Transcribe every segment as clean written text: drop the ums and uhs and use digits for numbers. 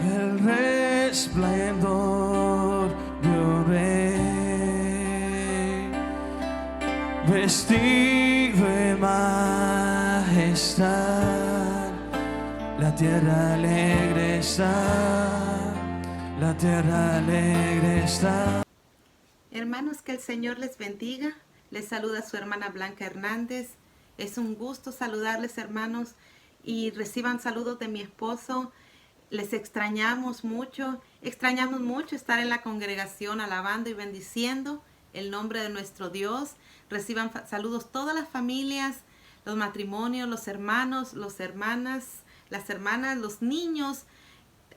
el resplandor de un rey, vestido en majestad. La tierra alegre está, la tierra alegre está. Hermanos, que el Señor les bendiga. Les saluda su hermana Blanca Hernández. Es un gusto saludarles, hermanos, y reciban saludos de mi esposo. Les extrañamos mucho estar en la congregación alabando y bendiciendo el nombre de nuestro Dios. Reciban saludos todas las familias, los matrimonios, los hermanos, las hermanas, los niños.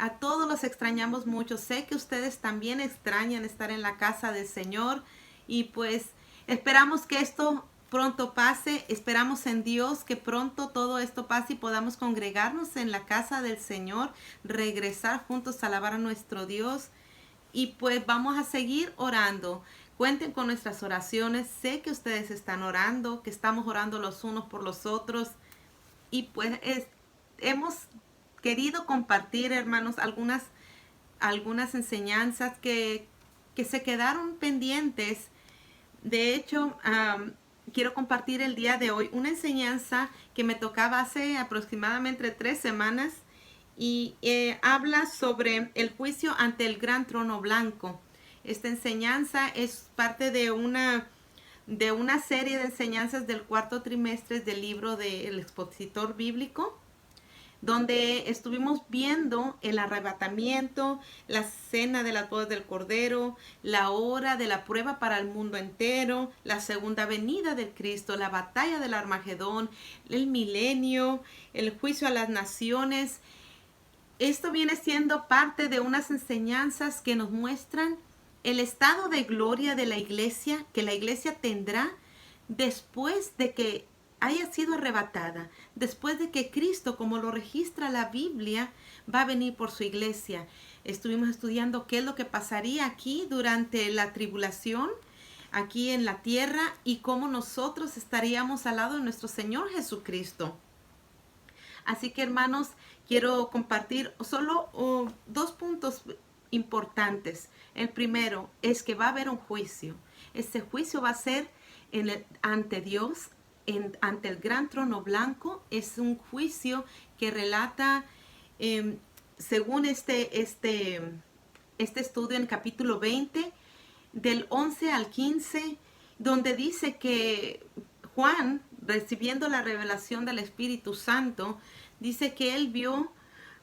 A todos los extrañamos mucho. Sé que ustedes también extrañan estar en la casa del Señor y pues esperamos que esto pronto pase. Esperamos en Dios que pronto todo esto pase y podamos congregarnos en la casa del Señor, regresar juntos a alabar a nuestro Dios. Y pues vamos a seguir orando. Cuenten con nuestras oraciones. Sé que ustedes están orando, que estamos orando los unos por los otros. Y pues hemos querido compartir, hermanos, algunas enseñanzas que se quedaron pendientes. De hecho, quiero compartir el día de hoy una enseñanza que me tocaba hace aproximadamente 3 semanas y habla sobre el juicio ante el gran trono blanco. Esta enseñanza es parte de una serie de enseñanzas del cuarto trimestre del libro del expositor bíblico, donde estuvimos viendo el arrebatamiento, la cena de las bodas del Cordero, la hora de la prueba para el mundo entero, la segunda venida del Cristo, la batalla del Armagedón, el milenio, el juicio a las naciones. Esto viene siendo parte de unas enseñanzas que nos muestran el estado de gloria de la iglesia, que la iglesia tendrá después de que haya sido arrebatada, después de que Cristo, como lo registra la Biblia, va a venir por su iglesia. Estuvimos estudiando qué es lo que pasaría aquí durante la tribulación, aquí en la tierra, y cómo nosotros estaríamos al lado de nuestro Señor Jesucristo. Así que, hermanos, quiero compartir solo 2 puntos importantes. El primero es que va a haber un juicio. Este juicio va a ser ante Dios, ante el gran trono blanco. Es un juicio que relata, según este estudio en capítulo 20, del 11 al 15, donde dice que Juan, recibiendo la revelación del Espíritu Santo, dice que él vio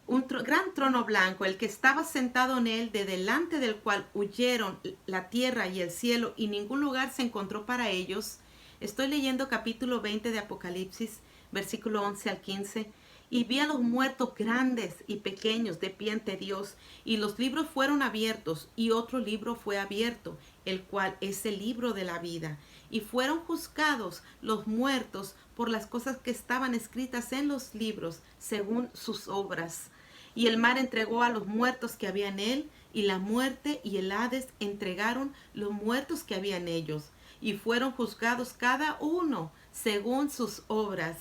un gran trono blanco, el que estaba sentado en él, de delante del cual huyeron la tierra y el cielo, y ningún lugar se encontró para ellos. Estoy leyendo capítulo 20 de Apocalipsis, versículo 11 al 15. Y vi a los muertos grandes y pequeños de pie ante Dios, y los libros fueron abiertos, y otro libro fue abierto, el cual es el libro de la vida. Y fueron juzgados los muertos por las cosas que estaban escritas en los libros, según sus obras. Y el mar entregó a los muertos que había en él, y la muerte y el Hades entregaron los muertos que había en ellos, y fueron juzgados cada uno según sus obras.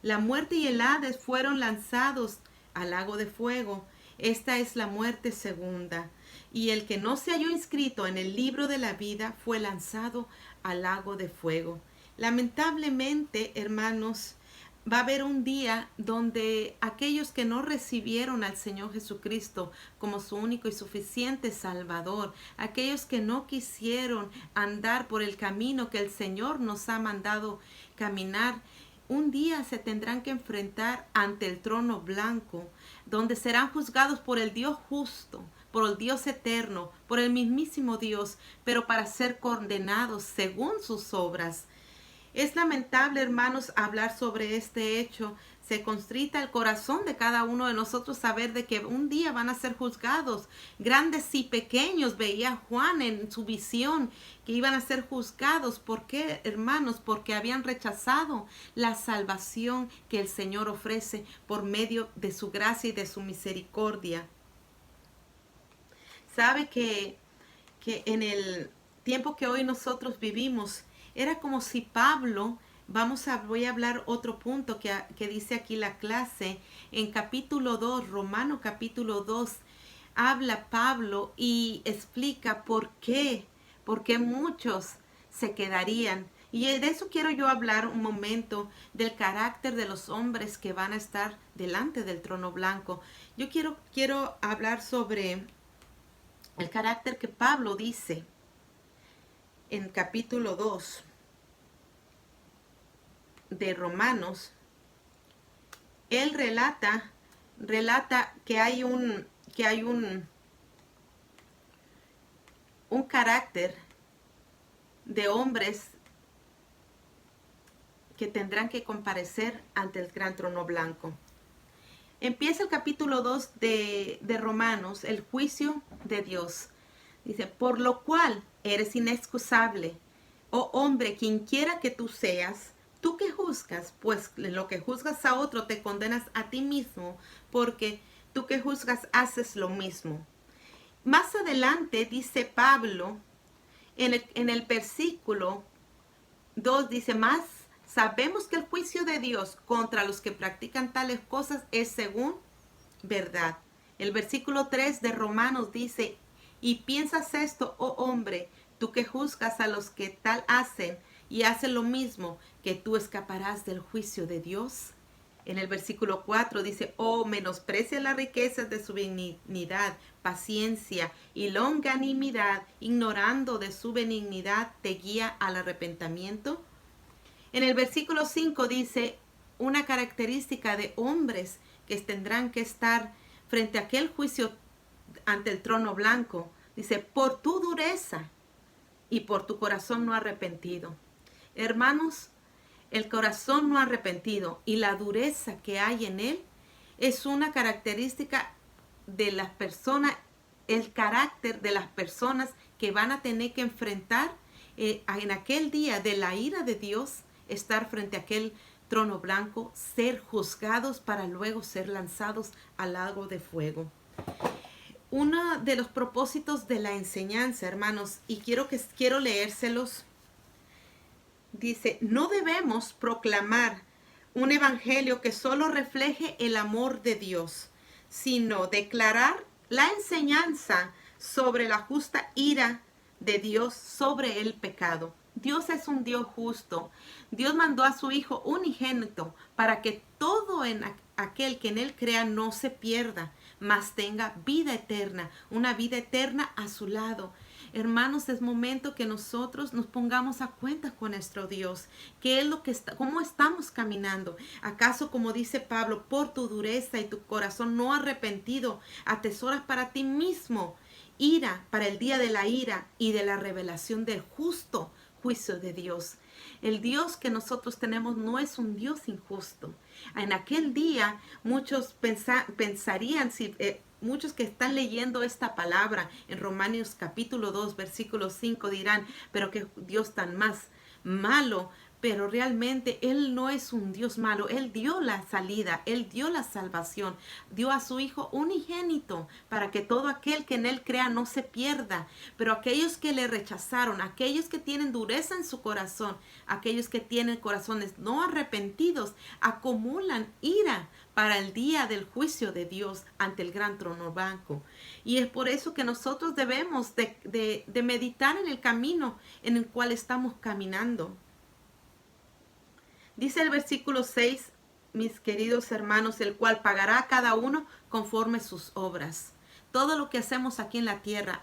La muerte y el Hades fueron lanzados al lago de fuego. Esta es la muerte segunda. Y el que no se halló inscrito en el libro de la vida fue lanzado al lago de fuego. Lamentablemente, hermanos, va a haber un día donde aquellos que no recibieron al Señor Jesucristo como su único y suficiente Salvador, aquellos que no quisieron andar por el camino que el Señor nos ha mandado caminar, un día se tendrán que enfrentar ante el trono blanco, donde serán juzgados por el Dios justo, por el Dios eterno, por el mismísimo Dios, pero para ser condenados según sus obras. Es lamentable, hermanos, hablar sobre este hecho. Se constrita el corazón de cada uno de nosotros saber de que un día van a ser juzgados. Grandes y pequeños, veía Juan en su visión, que iban a ser juzgados. ¿Por qué, hermanos? Porque habían rechazado la salvación que el Señor ofrece por medio de su gracia y de su misericordia. Sabe que en el tiempo que hoy nosotros vivimos, era como si Pablo, voy a hablar otro punto que dice aquí la clase, en capítulo 2, Romano capítulo 2, habla Pablo y explica por qué muchos se quedarían. Y de eso quiero yo hablar un momento, del carácter de los hombres que van a estar delante del trono blanco. Yo quiero hablar sobre el carácter que Pablo dice en capítulo 2 de Romanos. Él relata que hay un carácter de hombres que tendrán que comparecer ante el gran trono blanco. Empieza el capítulo 2 de Romanos, el juicio de Dios. Dice, por lo cual eres inexcusable, oh hombre, quien quiera que tú seas, tú que juzgas, pues lo que juzgas a otro te condenas a ti mismo, porque tú que juzgas haces lo mismo. Más adelante dice Pablo, en el versículo 2 dice, más sabemos que el juicio de Dios contra los que practican tales cosas es según verdad. El versículo 3 de Romanos dice, y piensas esto, oh hombre, tú que juzgas a los que tal hacen y hacen lo mismo, que tú escaparás del juicio de Dios. En el versículo 4 dice, oh, menosprecia las riquezas de su benignidad, paciencia y longanimidad, ignorando de su benignidad, te guía al arrepentimiento. En el versículo 5 dice una característica de hombres que tendrán que estar frente a aquel juicio ante el trono blanco. Dice, por tu dureza y por tu corazón no arrepentido. Hermanos, el corazón no arrepentido y la dureza que hay en él es una característica de las personas, el carácter de las personas que van a tener que enfrentar en aquel día de la ira de Dios, estar frente a aquel trono blanco, ser juzgados para luego ser lanzados al lago de fuego. Uno de los propósitos de la enseñanza, hermanos, y quiero leérselos, dice, no debemos proclamar un evangelio que solo refleje el amor de Dios, sino declarar la enseñanza sobre la justa ira de Dios sobre el pecado. Dios es un Dios justo. Dios mandó a su Hijo unigénito para que todo aquel que en él crea no se pierda, mas tenga vida eterna, una vida eterna a su lado. Hermanos, es momento que nosotros nos pongamos a cuenta con nuestro Dios. ¿Qué es lo que cómo estamos caminando? ¿Acaso, como dice Pablo, por tu dureza y tu corazón no arrepentido, atesoras para ti mismo ira para el día de la ira y de la revelación del justo juicio de Dios? El Dios que nosotros tenemos no es un Dios injusto. En aquel día muchos pensarían, muchos que están leyendo esta palabra en Romanos capítulo 2, versículo 5 dirán, pero qué Dios tan más malo. Pero realmente Él no es un Dios malo. Él dio la salida, Él dio la salvación, dio a su Hijo unigénito para que todo aquel que en Él crea no se pierda. Pero aquellos que le rechazaron, aquellos que tienen dureza en su corazón, aquellos que tienen corazones no arrepentidos, acumulan ira para el día del juicio de Dios ante el gran trono blanco. Y es por eso que nosotros debemos de meditar en el camino en el cual estamos caminando. Dice el versículo 6, mis queridos hermanos, el cual pagará a cada uno conforme sus obras. Todo lo que hacemos aquí en la tierra,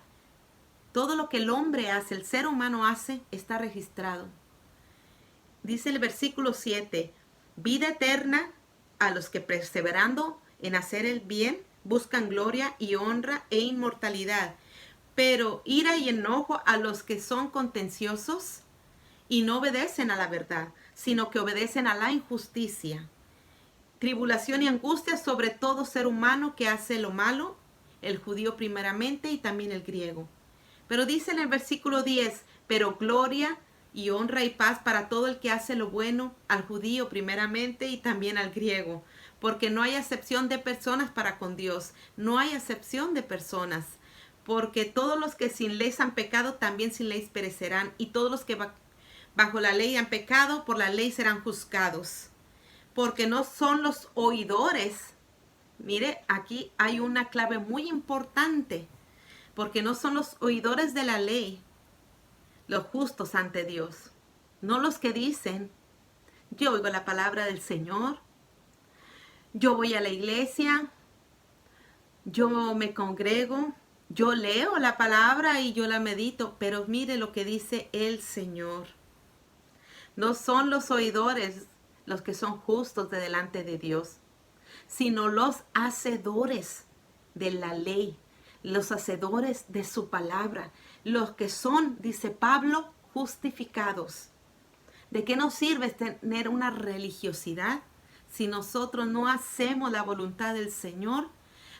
todo lo que el hombre hace, el ser humano hace, está registrado. Dice el versículo 7, vida eterna a los que perseverando en hacer el bien, buscan gloria y honra e inmortalidad. Pero ira y enojo a los que son contenciosos y no obedecen a la verdad, sino que obedecen a la injusticia. Tribulación y angustia sobre todo ser humano que hace lo malo, el judío primeramente y también el griego. Pero dice en el versículo 10, pero gloria y honra y paz para todo el que hace lo bueno, al judío primeramente y también al griego. Porque no hay acepción de personas para con Dios, no hay acepción de personas. Porque todos los que sin ley han pecado, también sin ley perecerán, y todos los que bajo la ley han pecado, por la ley serán juzgados. Porque no son los oidores Mire, aquí hay una clave muy importante, porque no son los oidores de la ley los justos ante Dios, no los que dicen, yo oigo la palabra del Señor, yo voy a la iglesia, yo me congrego, yo leo la palabra y yo la medito, pero mire lo que dice el Señor. No son los oidores los que son justos de delante de Dios, sino los hacedores de la ley, los hacedores de su palabra, los que son, dice Pablo, justificados. ¿De qué nos sirve tener una religiosidad si nosotros no hacemos la voluntad del Señor?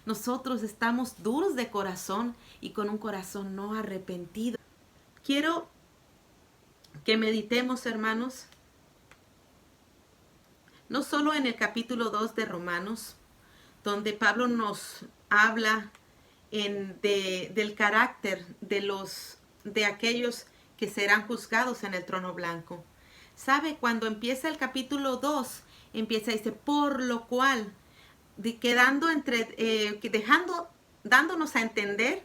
Nosotros estamos duros de corazón y con un corazón no arrepentido. Quiero que meditemos, hermanos, no solo en el capítulo 2 de Romanos, donde Pablo nos habla del carácter de aquellos que serán juzgados en el trono blanco. ¿Sabe? Cuando empieza el capítulo 2, dice, por lo cual, dándonos a entender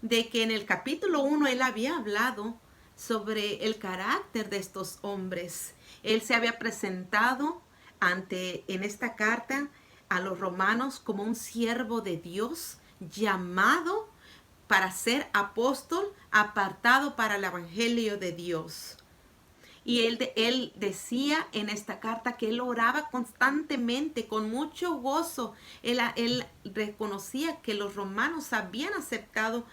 de que en el capítulo 1 él había hablado sobre el carácter de estos hombres. Él se había presentado en esta carta a los romanos como un siervo de Dios, llamado para ser apóstol, apartado para el evangelio de Dios. Y él decía en esta carta que él oraba constantemente, con mucho gozo. Él reconocía que los romanos habían aceptado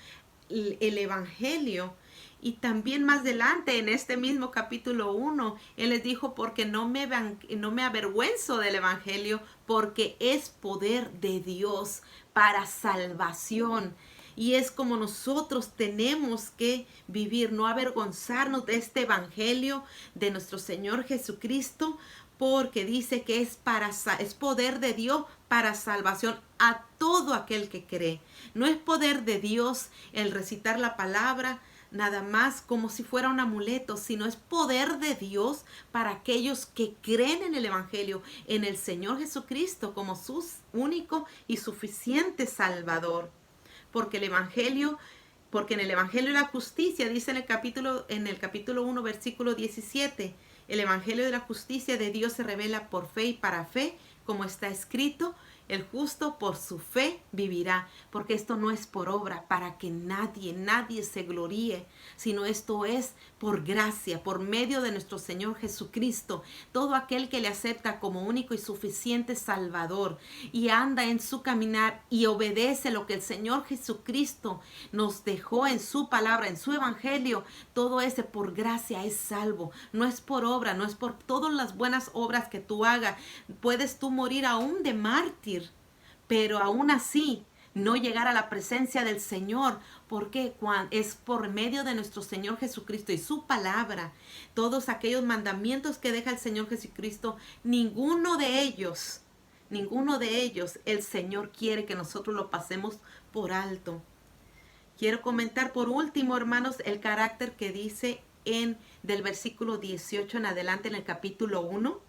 el evangelio. Y también más adelante, en este mismo capítulo 1, él les dijo, porque no me avergüenzo del evangelio, porque es poder de Dios para salvación. Y es como nosotros tenemos que vivir, no avergonzarnos de este evangelio de nuestro Señor Jesucristo, porque dice que es poder de Dios para salvación a todo aquel que cree. No es poder de Dios el recitar la palabra nada más como si fuera un amuleto, sino es poder de Dios para aquellos que creen en el evangelio, en el Señor Jesucristo como su único y suficiente Salvador. Porque en el evangelio de la justicia, dice en el capítulo 1, versículo 17, el evangelio de la justicia de Dios se revela por fe y para fe, como está escrito, el justo por su fe vivirá, porque esto no es por obra, para que nadie se gloríe, sino esto es por gracia, por medio de nuestro Señor Jesucristo. Todo aquel que le acepta como único y suficiente Salvador y anda en su caminar y obedece lo que el Señor Jesucristo nos dejó en su palabra, en su evangelio, todo ese por gracia es salvo. No es por obra, no es por todas las buenas obras que tú hagas. Puedes tú morir aún de mártir, pero aún así no llegar a la presencia del Señor, porque es por medio de nuestro Señor Jesucristo y su palabra, todos aquellos mandamientos que deja el Señor Jesucristo, ninguno de ellos, el Señor quiere que nosotros lo pasemos por alto. Quiero comentar por último, hermanos, el carácter que dice del versículo 18 en adelante en el capítulo 1.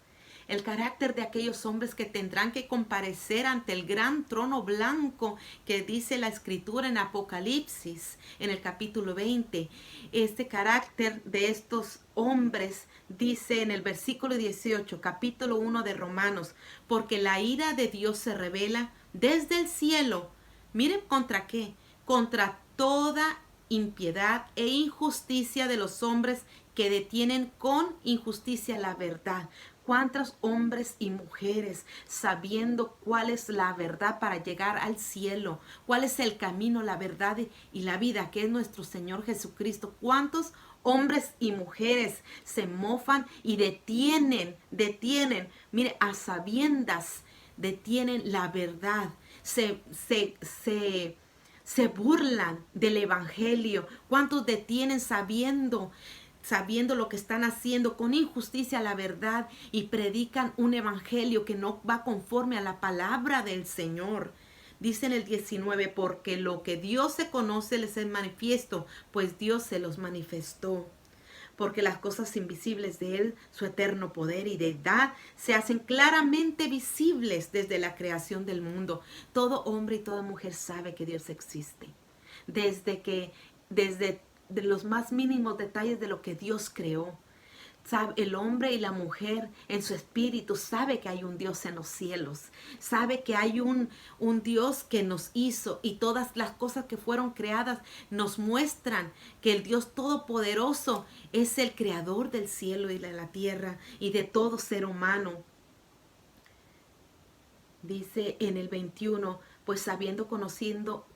El carácter de aquellos hombres que tendrán que comparecer ante el gran trono blanco que dice la escritura en Apocalipsis, en el capítulo 20. Este carácter de estos hombres dice en el versículo 18, capítulo 1 de Romanos, porque la ira de Dios se revela desde el cielo. Miren contra qué, contra toda impiedad e injusticia de los hombres que detienen con injusticia la verdad. ¿Cuántos hombres y mujeres sabiendo cuál es la verdad para llegar al cielo? ¿Cuál es el camino, la verdad y la vida que es nuestro Señor Jesucristo? ¿Cuántos hombres y mujeres se mofan y detienen, mire, a sabiendas, detienen la verdad, se burlan del evangelio? ¿Cuántos detienen sabiendo lo que están haciendo con injusticia a la verdad y predican un evangelio que no va conforme a la palabra del Señor? Dice en el 19, porque lo que Dios se conoce les es manifiesto, pues Dios se los manifestó. porque las cosas invisibles de Él, su eterno poder y deidad, se hacen claramente visibles desde la creación del mundo. Todo hombre y toda mujer sabe que Dios existe. Desde de los más mínimos detalles de lo que Dios creó. Sabe, el hombre y la mujer en su espíritu sabe que hay un Dios en los cielos, sabe que hay un Dios que nos hizo, y todas las cosas que fueron creadas nos muestran que el Dios Todopoderoso es el creador del cielo y de la tierra y de todo ser humano. Dice en el 21, pues habiendo conocido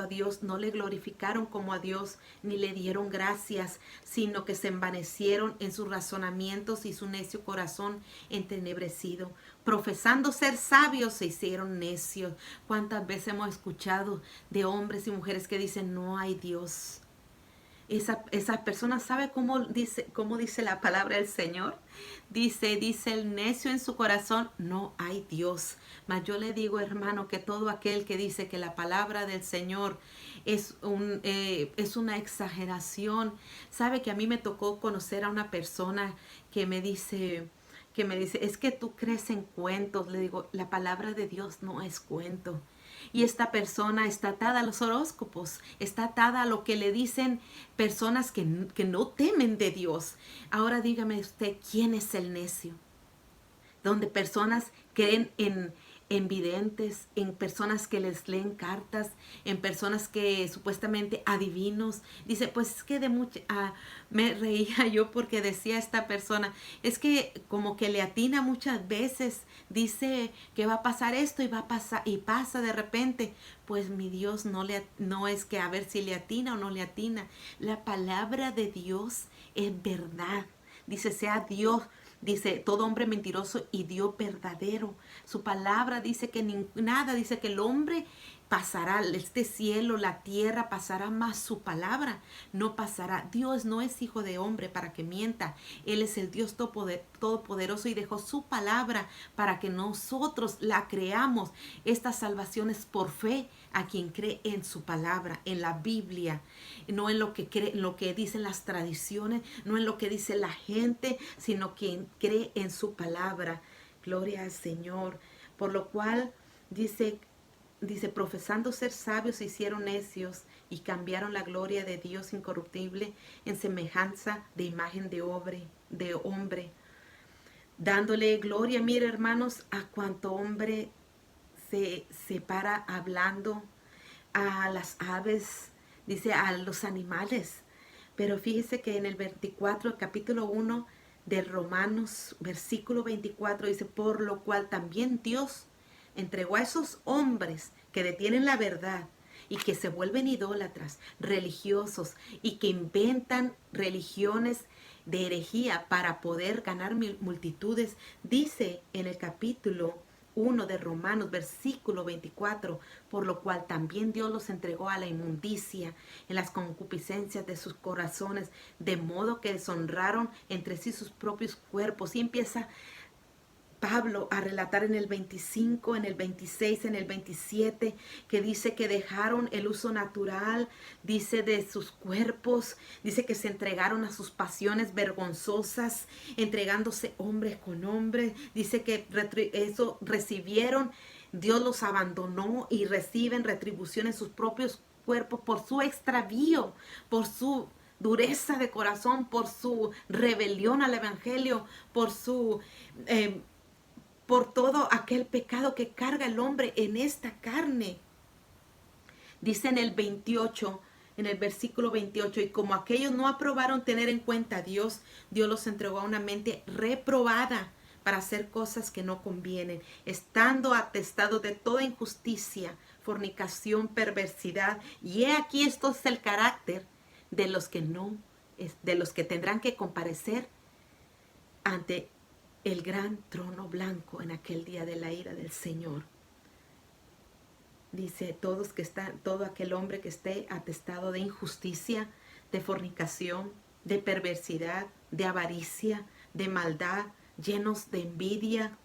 a Dios, no le glorificaron como a Dios, ni le dieron gracias, sino que se envanecieron en sus razonamientos y su necio corazón entenebrecido. Profesando ser sabios, se hicieron necios. ¿Cuántas veces hemos escuchado de hombres y mujeres que dicen, no hay Dios? Esa persona sabe cómo dice la palabra del Señor. Dice el necio en su corazón, no hay Dios. Mas yo le digo, hermano, que todo aquel que dice que la palabra del Señor es una exageración. Sabe que a mí me tocó conocer a una persona que me dice, es que tú crees en cuentos. Le digo, la palabra de Dios no es cuento. Y esta persona está atada a los horóscopos, está atada a lo que le dicen personas que no temen de Dios. Ahora dígame usted, ¿quién es el necio? Donde personas creen en videntes, en personas que les leen cartas, en personas que supuestamente adivinos. Dice, pues es que me reía yo porque decía esta persona, es que como que le atina muchas veces, dice que va a pasar esto y va a pasar y pasa de repente. Pues mi Dios no es que a ver si le atina o no le atina. La palabra de Dios es verdad. Dice, sea Dios. Dice, todo hombre mentiroso y Dios verdadero. Su palabra dice que nada, dice que el hombre pasará, este cielo, la tierra pasará, más su palabra no pasará. Dios no es hijo de hombre para que mienta. Él es el Dios todopoderoso y dejó su palabra para que nosotros la creamos. Esta salvación es por fe a quien cree en su palabra, en la Biblia, no en lo que dicen las tradiciones, no en lo que dice la gente, sino quien cree en su palabra. Gloria al Señor. Por lo cual dice, profesando ser sabios se hicieron necios y cambiaron la gloria de Dios incorruptible en semejanza de imagen de hombre, dándole gloria, mire hermanos, a cuanto hombre se para hablando, a las aves, dice a los animales. Pero fíjese que en el 24, el capítulo 1 de Romanos, versículo 24, dice, por lo cual también Dios entregó a esos hombres que detienen la verdad y que se vuelven idólatras, religiosos y que inventan religiones de herejía para poder ganar multitudes. Dice en el capítulo 1 de Romanos, versículo 24, por lo cual también Dios los entregó a la inmundicia en las concupiscencias de sus corazones, de modo que deshonraron entre sí sus propios cuerpos. Y empieza Pablo a relatar en el 25, en el 26, en el 27, que dice que dejaron el uso natural, dice, de sus cuerpos, dice que se entregaron a sus pasiones vergonzosas, entregándose hombres con hombres, dice que eso recibieron, Dios los abandonó y reciben retribución en sus propios cuerpos por su extravío, por su dureza de corazón, por su rebelión al evangelio, por todo aquel pecado que carga el hombre en esta carne. Dice en el 28, en el versículo 28, y como aquellos no aprobaron tener en cuenta a Dios, Dios los entregó a una mente reprobada para hacer cosas que no convienen, estando atestados de toda injusticia, fornicación, perversidad. Y he aquí, esto es el carácter de los que tendrán que comparecer ante el gran trono blanco en aquel día de la ira del Señor. Dice, todo aquel hombre que esté atestado de injusticia, de fornicación, de perversidad, de avaricia, de maldad, llenos de envidia,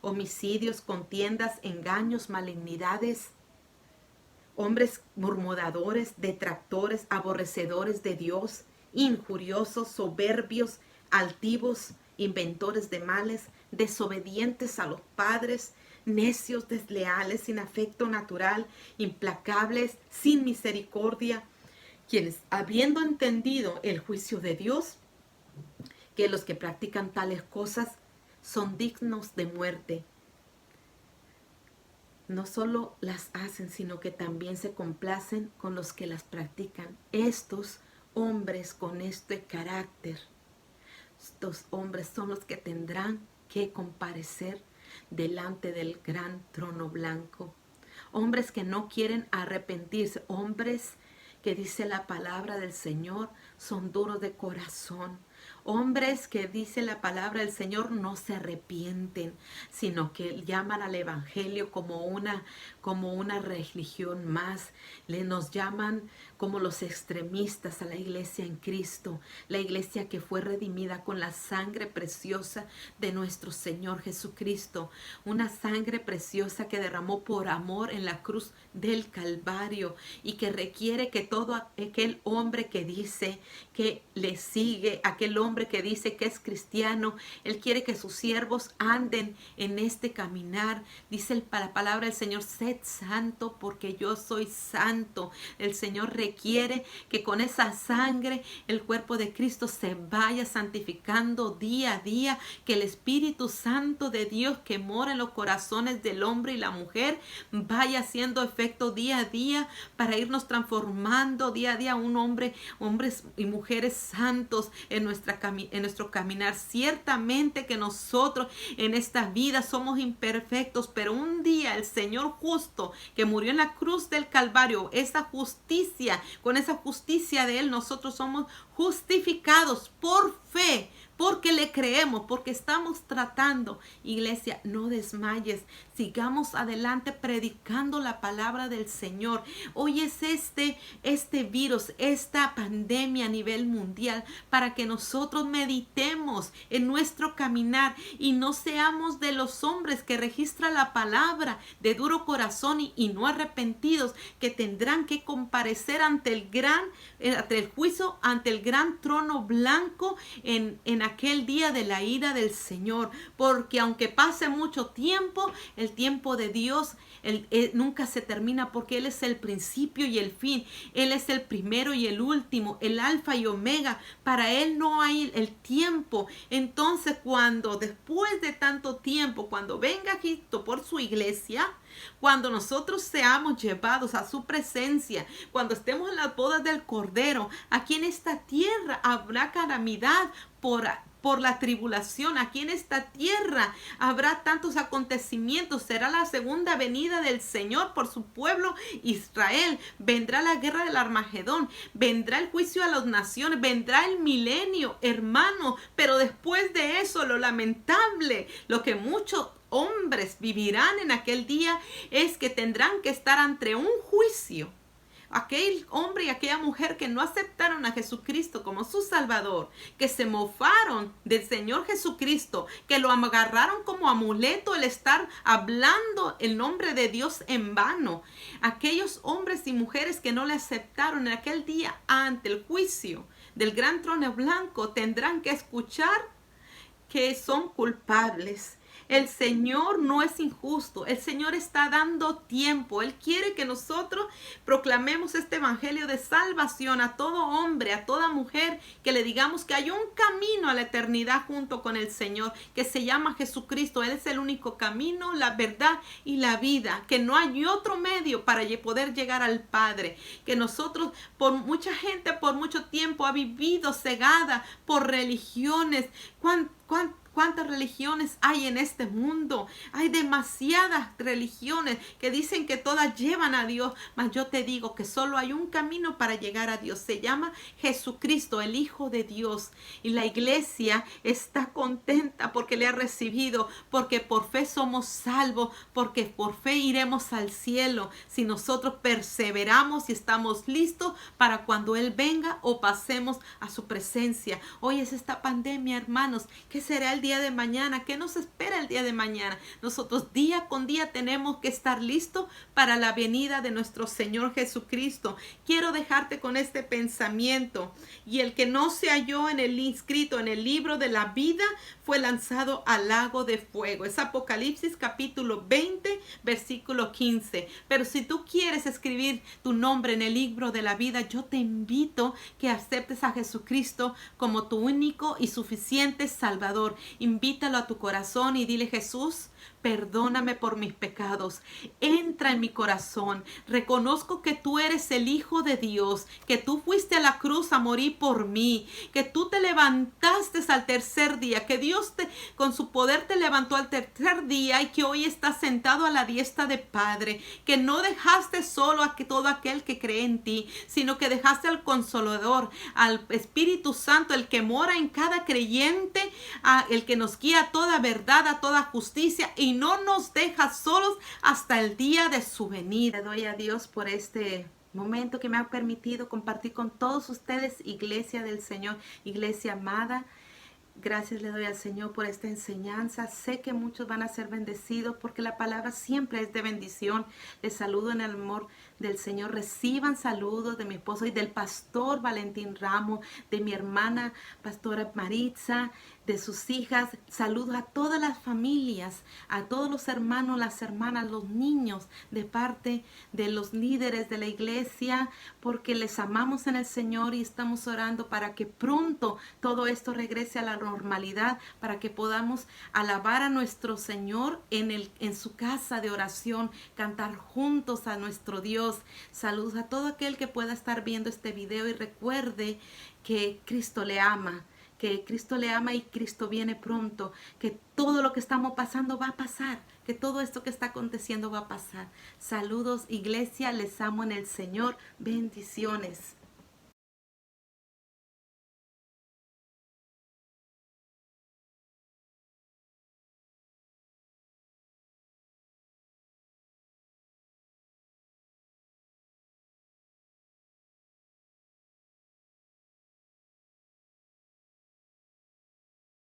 homicidios, contiendas, engaños, malignidades, hombres murmuradores, detractores, aborrecedores de Dios, injuriosos, soberbios, altivos, inventores de males, desobedientes a los padres, necios, desleales, sin afecto natural, implacables, sin misericordia, quienes, habiendo entendido el juicio de Dios, que los que practican tales cosas son dignos de muerte, no solo las hacen, sino que también se complacen con los que las practican. Estos hombres con este carácter, estos hombres son los que tendrán que comparecer delante del gran trono blanco. Hombres que no quieren arrepentirse, hombres que dice la palabra del Señor, son duros de corazón. Hombres que dice la palabra del Señor no se arrepienten, sino que llaman al evangelio como una religión más. Nos llaman como los extremistas a la iglesia en Cristo, la iglesia que fue redimida con la sangre preciosa de nuestro Señor Jesucristo, una sangre preciosa que derramó por amor en la cruz del Calvario y que requiere que todo aquel hombre que dice que le sigue, aquel hombre que dice que es cristiano, él quiere que sus siervos anden en este caminar. Dice la palabra del Señor, sed santo porque yo soy santo. El Señor requiere que con esa sangre el cuerpo de Cristo se vaya santificando día a día, que el Espíritu Santo de Dios que mora en los corazones del hombre y la mujer vaya haciendo efecto día a día para irnos transformando día a día hombres y mujeres santos en nuestro caminar. Ciertamente que nosotros en esta vida somos imperfectos, pero un día el Señor justo que murió en la cruz del Calvario, esa justicia, con esa justicia de Él nosotros somos justificados por fe, porque le creemos, porque estamos tratando. Iglesia, no desmayes, sigamos adelante predicando la palabra del Señor. Hoy es este virus, esta pandemia a nivel mundial, para que nosotros meditemos en nuestro caminar y no seamos de los hombres que registra la palabra de duro corazón y no arrepentidos, que tendrán que comparecer ante el juicio, ante el gran trono blanco en aquel día de la ira del Señor. Porque aunque pase mucho tiempo, el tiempo de Dios nunca se termina, porque Él es el principio y el fin. Él es el primero y el último, el alfa y omega. Para Él no hay el tiempo. Entonces, después de tanto tiempo, cuando venga Cristo por su iglesia, cuando nosotros seamos llevados a su presencia, cuando estemos en las bodas del Cordero, aquí en esta tierra habrá calamidad por la tribulación. Aquí en esta tierra habrá tantos acontecimientos. Será la segunda venida del Señor por su pueblo Israel. Vendrá la guerra del Armagedón. Vendrá el juicio a las naciones. Vendrá el milenio, hermano. Pero después de eso, lo lamentable, lo que muchos hombres vivirán en aquel día es que tendrán que estar ante un juicio. Aquel hombre y aquella mujer que no aceptaron a Jesucristo como su Salvador, que se mofaron del Señor Jesucristo, que lo agarraron como amuleto el estar hablando el nombre de Dios en vano. Aquellos hombres y mujeres que no le aceptaron en aquel día ante el juicio del gran trono blanco tendrán que escuchar que son culpables. El Señor no es injusto. El Señor está dando tiempo. Él quiere que nosotros proclamemos este evangelio de salvación a todo hombre, a toda mujer, que le digamos que hay un camino a la eternidad junto con el Señor, que se llama Jesucristo. Él es el único camino, la verdad y la vida, que no hay otro medio para poder llegar al Padre. Que nosotros, mucha gente por mucho tiempo ha vivido cegada por religiones. ¿Cuántas religiones hay en este mundo? Hay demasiadas religiones que dicen que todas llevan a Dios, mas yo te digo que solo hay un camino para llegar a Dios. Se llama Jesucristo, el Hijo de Dios. Y la iglesia está contenta porque le ha recibido, porque por fe somos salvos, porque por fe iremos al cielo si nosotros perseveramos y estamos listos para cuando Él venga o pasemos a su presencia. Hoy es esta pandemia, hermanos. ¿Qué será el día día de mañana? ¿Qué nos espera el día de mañana? Nosotros día con día tenemos que estar listos para la venida de nuestro Señor Jesucristo. Quiero dejarte con este pensamiento. Y el que no se halló en el inscrito en el libro de la vida fue lanzado al lago de fuego. Es Apocalipsis capítulo 20, versículo 15. Pero si tú quieres escribir tu nombre en el libro de la vida, yo te invito que aceptes a Jesucristo como tu único y suficiente Salvador. Invítalo a tu corazón y dile: Jesús, perdóname por mis pecados. Entra en mi corazón. Reconozco que tú eres el Hijo de Dios, que tú fuiste a la cruz a morir por mí, que tú te levantaste al tercer día, que Dios con su poder te levantó al tercer día y que hoy estás sentado a la diestra de Padre, que no dejaste solo a todo aquel que cree en ti, sino que dejaste al Consolador, al Espíritu Santo, el que mora en cada creyente, el que nos guía a toda verdad, a toda justicia, y no nos deja solos hasta el día de su venida. Le doy a Dios por este momento que me ha permitido compartir con todos ustedes, iglesia del Señor, iglesia amada. Gracias le doy al Señor por esta enseñanza. Sé que muchos van a ser bendecidos porque la palabra siempre es de bendición. Les saludo en el amor del Señor. Reciban saludos de mi esposo y del pastor Valentín Ramos, de mi hermana pastora Maritza, de sus hijas. Saludos a todas las familias, a todos los hermanos, las hermanas, los niños, de parte de los líderes de la iglesia, porque les amamos en el Señor y estamos orando para que pronto todo esto regrese a la normalidad, para que podamos alabar a nuestro Señor en su casa de oración, cantar juntos a nuestro Dios. Saludos a todo aquel que pueda estar viendo este video y recuerde que Cristo le ama. Que Cristo le ama y Cristo viene pronto, que todo lo que estamos pasando va a pasar, que todo esto que está aconteciendo va a pasar. Saludos, iglesia, les amo en el Señor. Bendiciones.